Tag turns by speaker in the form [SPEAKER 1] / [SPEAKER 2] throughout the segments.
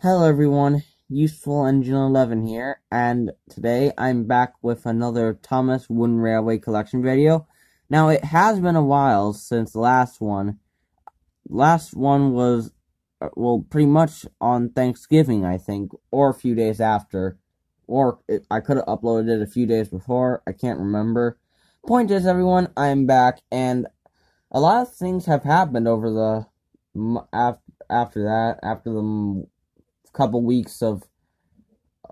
[SPEAKER 1] Hello everyone, Useful Engine 11 here, and today I'm back with another Thomas Wooden Railway Collection video. Now, it has been a while since the last one. Last one was, well, pretty much on Thanksgiving, I think, or a few days after. I could have uploaded it a few days before, I can't remember. Point is, everyone, I'm back, and a lot of things have happened over the, after the couple weeks of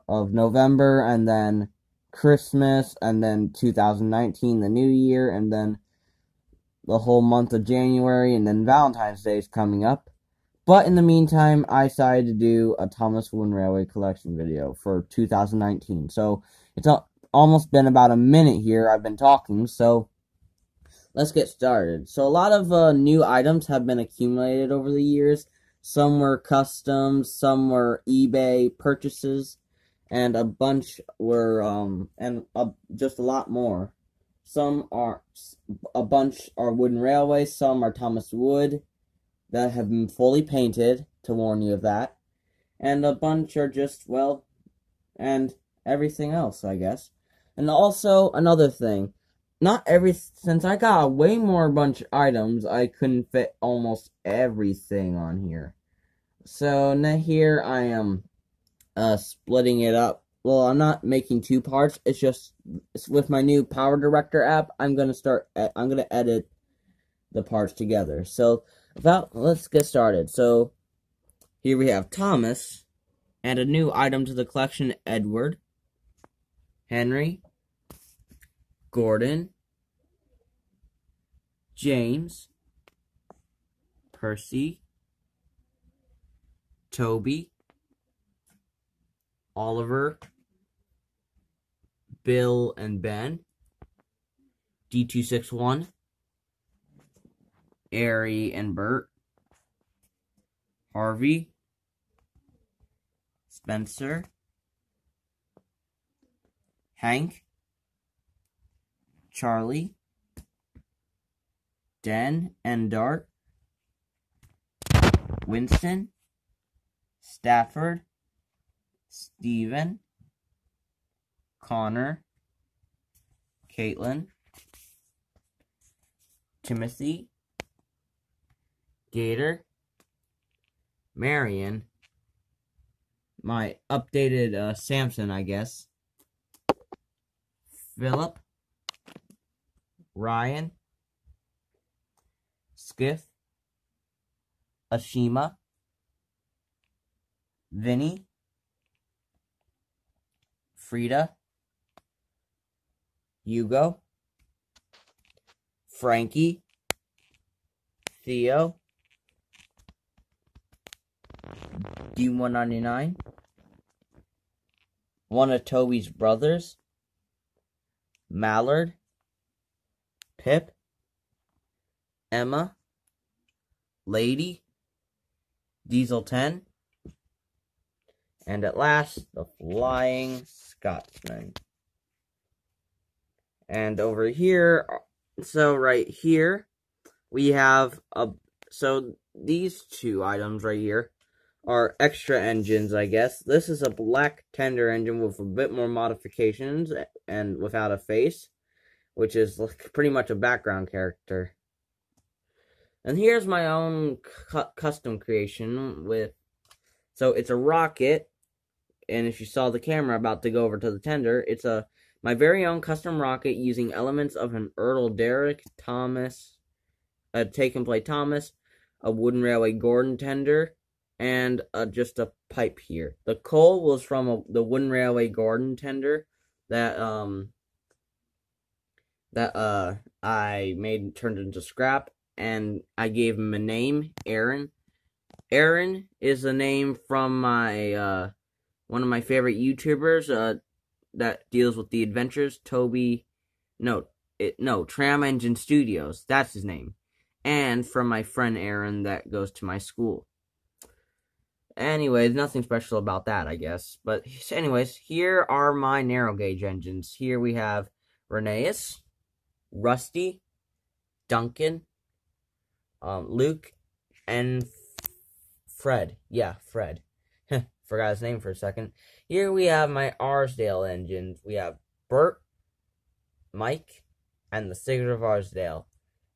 [SPEAKER 1] November, and then Christmas, and then 2019, the new year, and then the whole month of January, and then Valentine's Day is coming up. But in the meantime, I decided to do a Thomas Wooden Railway collection video for 2019. So it's almost been about a minute here I've been talking, so let's get started. So a lot of new items have been accumulated over the years. Some were customs, some were eBay purchases, and a bunch were, just a lot more. A bunch are wooden railways, some are Thomas Wood that have been fully painted, to warn you of that, and a bunch are just, well, and everything else, I guess. And also, another thing, since I got way more bunch of items, I couldn't fit almost everything on here. So, now here I am, splitting it up. Well, I'm not making two parts, it's with my new Power Director app, I'm gonna edit the parts together. So, let's get started. So, here we have Thomas, and a new item to the collection, Edward, Henry, Gordon, James, Percy, Toby, Oliver, Bill and Ben, D261, Ari and Bert, Harvey, Spencer, Hank, Charlie, Den and Dart, Winston, Stafford, Stephen, Connor, Caitlin, Timothy, Gator, Marion, my updated Samson, I guess, Philip, Ryan, Skiff, Ashima, Vinny, Frida, Hugo, Frankie, Theo, D199, one of Toby's brothers, Mallard, Pip, Emma, Lady, Diesel 10, and at last, the Flying Scotsman. And over here, so right here, we have so these two items right here are extra engines, I guess. This is a black tender engine with a bit more modifications and without a face, which is pretty much a background character. And here's my own custom creation so it's a rocket, and if you saw the camera about to go over to the tender, it's my very own custom rocket using elements of an Earl Derrick Thomas, a Take and Play Thomas, a Wooden Railway Gordon tender, and just a pipe here. The coal was from the Wooden Railway Gordon tender that I turned into scrap, and I gave him a name, Aaron. Aaron is a name from my one of my favorite YouTubers that deals with the adventures, Tram Engine Studios, that's his name. And from my friend Aaron that goes to my school. Anyways, nothing special about that, I guess. But anyways, here are my narrow gauge engines. Here we have Rheneas, Rusty, Duncan, Luke, and Fred. Yeah, Fred. forgot his name for a second. Here we have my Arsdale engines. We have Bert, Mike, and the Sigurd of Arsdale.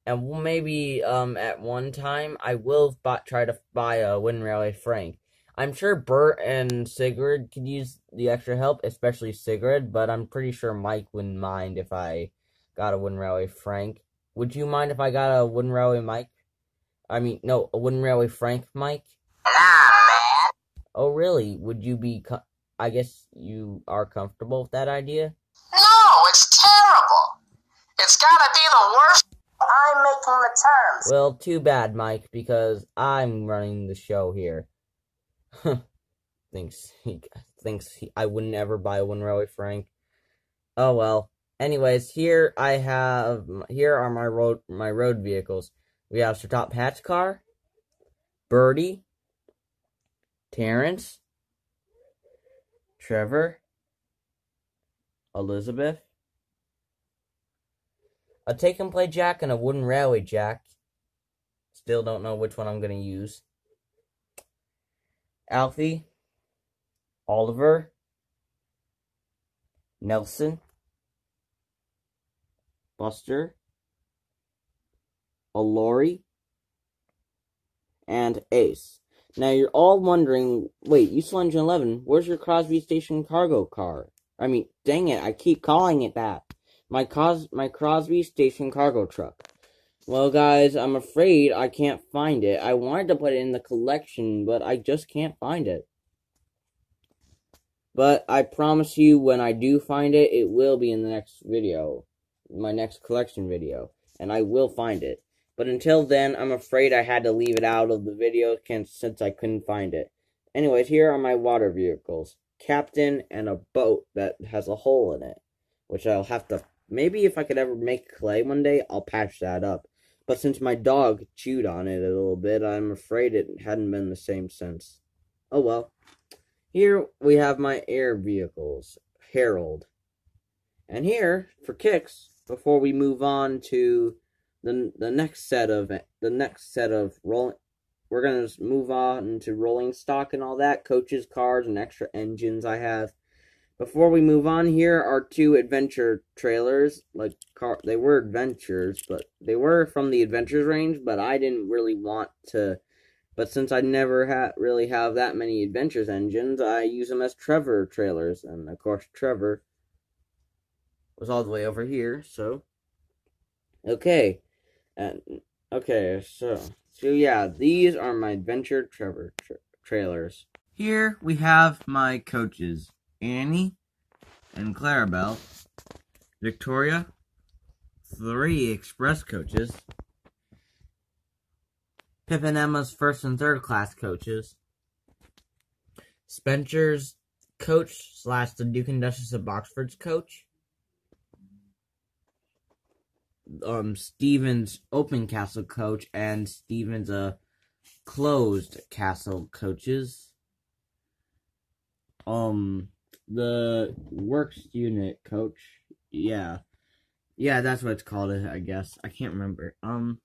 [SPEAKER 1] And maybe at one time I will try to buy a Wooden Railway Frank. I'm sure Bert and Sigurd could use the extra help, especially Sigurd, but I'm pretty sure Mike wouldn't mind if I got a Wooden Railway Frank. Would you mind if I got a Wooden Railway Mike? I mean, no, a Wooden Railway Frank, Mike?
[SPEAKER 2] Nah, man.
[SPEAKER 1] Oh, really? Would you be, I guess you are comfortable with that idea?
[SPEAKER 2] No, it's terrible. It's gotta be the worst. I'm making the terms.
[SPEAKER 1] Well, too bad, Mike, because I'm running the show here. thinks I would never buy a Wooden Railway Frank. Oh well. Anyways, here are my road vehicles. We have Sir Top Hat's car, Birdie, Terrence, Trevor, Elizabeth, a Take and Play Jack, and a Wooden Railway Jack. Still don't know which one I'm gonna use. Alfie, Oliver, Nelson, Buster, Lori, and Ace. Now you're all wondering, wait, Useful Engine 11, where's your Crosby Station cargo car? I mean, dang it, I keep calling it that. My Crosby Station cargo truck. Well, guys, I'm afraid I can't find it. I wanted to put it in the collection, but I just can't find it. But I promise you, when I do find it, it will be in the next video. My next collection video. And I will find it. But until then, I'm afraid I had to leave it out of the video since I couldn't find it. Anyways, here are my water vehicles. Captain and a boat that has a hole in it. Which I'll have to... Maybe if I could ever make clay one day, I'll patch that up. But since my dog chewed on it a little bit, I'm afraid it hadn't been the same since. Oh well. Here we have my air vehicles. Harold. And here, for kicks, before we move on to the next set of rolling, we're gonna move on to rolling stock and all that, coaches, cars, and extra engines I have. Before we move on, here are two adventure trailers. They were adventures, but they were from the adventures range, but I didn't really want to. But since I never really have that many adventures engines, I use them as Trevor trailers, and of course Trevor was all the way over here. So, okay, so yeah, these are my adventure Trevor trailers. Here we have my coaches. Annie and Clarabelle, Victoria, 3 express coaches, Pip and Emma's first and third class coaches, Spencer's coach / the Duke and Duchess of Boxford's coach, Steven's open castle coach, and Steven's closed castle coaches, the works unit coach, yeah, that's what it's called, I guess. I can't remember. And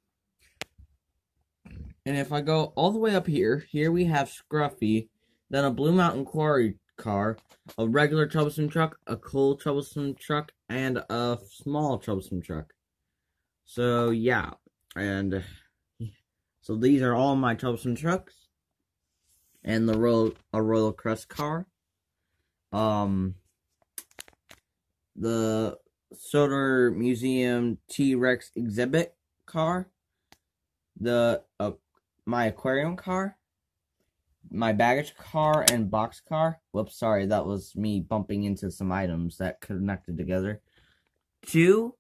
[SPEAKER 1] if I go all the way up here we have Scruffy, then a Blue Mountain Quarry car, a regular troublesome truck, a coal troublesome truck, and a small troublesome truck. So yeah, and so these are all my troublesome trucks, and a Royal Crest car. The Soder Museum T-Rex exhibit car, my aquarium car, my baggage car and box car. Whoops, sorry, that was me bumping into some items that connected together. Two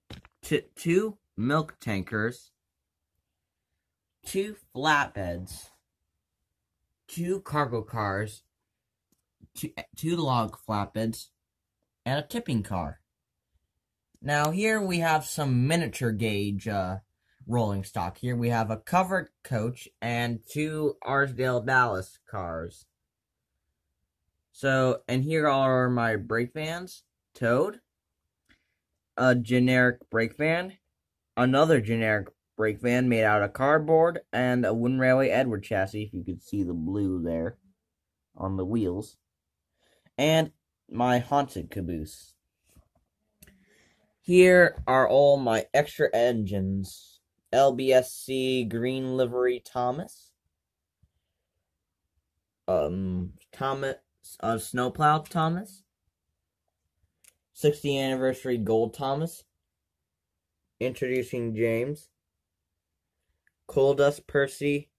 [SPEAKER 1] milk tankers, 2 flatbeds, 2 cargo cars, 2 log flatbeds, and a tipping car. Now here we have some miniature gauge rolling stock. Here we have a covered coach and 2 Arsdale ballast cars. So, and here are my brake vans. Toad, a generic brake van, another generic brake van made out of cardboard, and a Wooden Railway Edward chassis, if you could see the blue there on the wheels. and my haunted caboose. Here are all my extra engines. LBSC Green Livery Thomas. Thomas, Snowplow Thomas. 60th Anniversary Gold Thomas. Introducing James. Coal Dust Percy.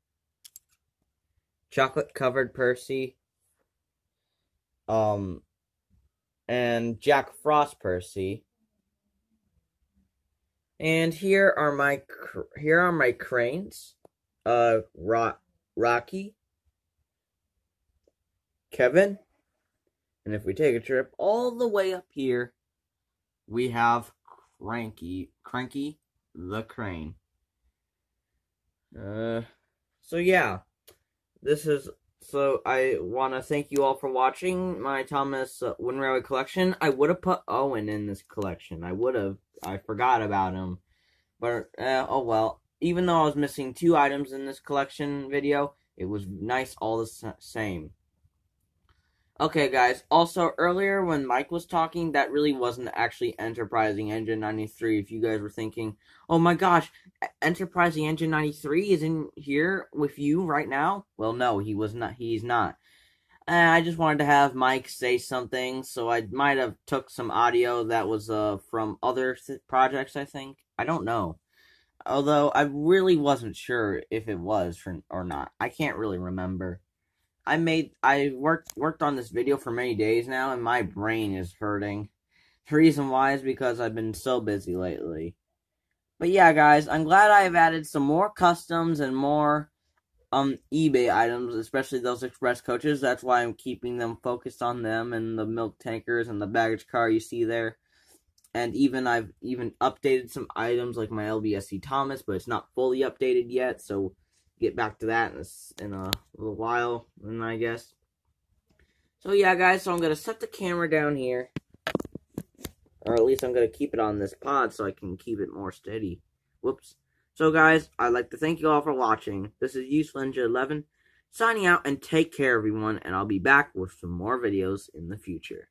[SPEAKER 1] Chocolate Covered Percy. And Jack Frost Percy. And here are my cranes. Rocky, Kevin, and if we take a trip all the way up here, we have Cranky the crane. So yeah, so I want to thank you all for watching my Thomas Wooden Railway collection. I would have put Owen in this collection. I forgot about him. But, oh well. Even though I was missing 2 items in this collection video, it was nice all the same. Okay, guys. Also, earlier when Mike was talking, that really wasn't actually Enterprising Engine 93. If you guys were thinking, oh my gosh, Enterprising Engine 93 is in here with you right now? Well, no, he's not. I just wanted to have Mike say something, so I might have took some audio that was from other projects, I think. I don't know. Although I really wasn't sure if it was or not. I can't really remember. I worked on this video for many days now, and my brain is hurting. The reason why is because I've been so busy lately. But yeah, guys, I'm glad I've added some more customs and more eBay items, especially those express coaches. That's why I'm keeping them focused on them and the milk tankers and the baggage car you see there. And I've even updated some items like my LBSC Thomas, but it's not fully updated yet, so get back to that in a little while, I guess. So yeah, guys, so I'm going to set the camera down here. Or at least I'm going to keep it on this pod so I can keep it more steady. Whoops. So guys, I'd like to thank you all for watching. This is Useful Ninja 11, signing out, and take care everyone, and I'll be back with some more videos in the future.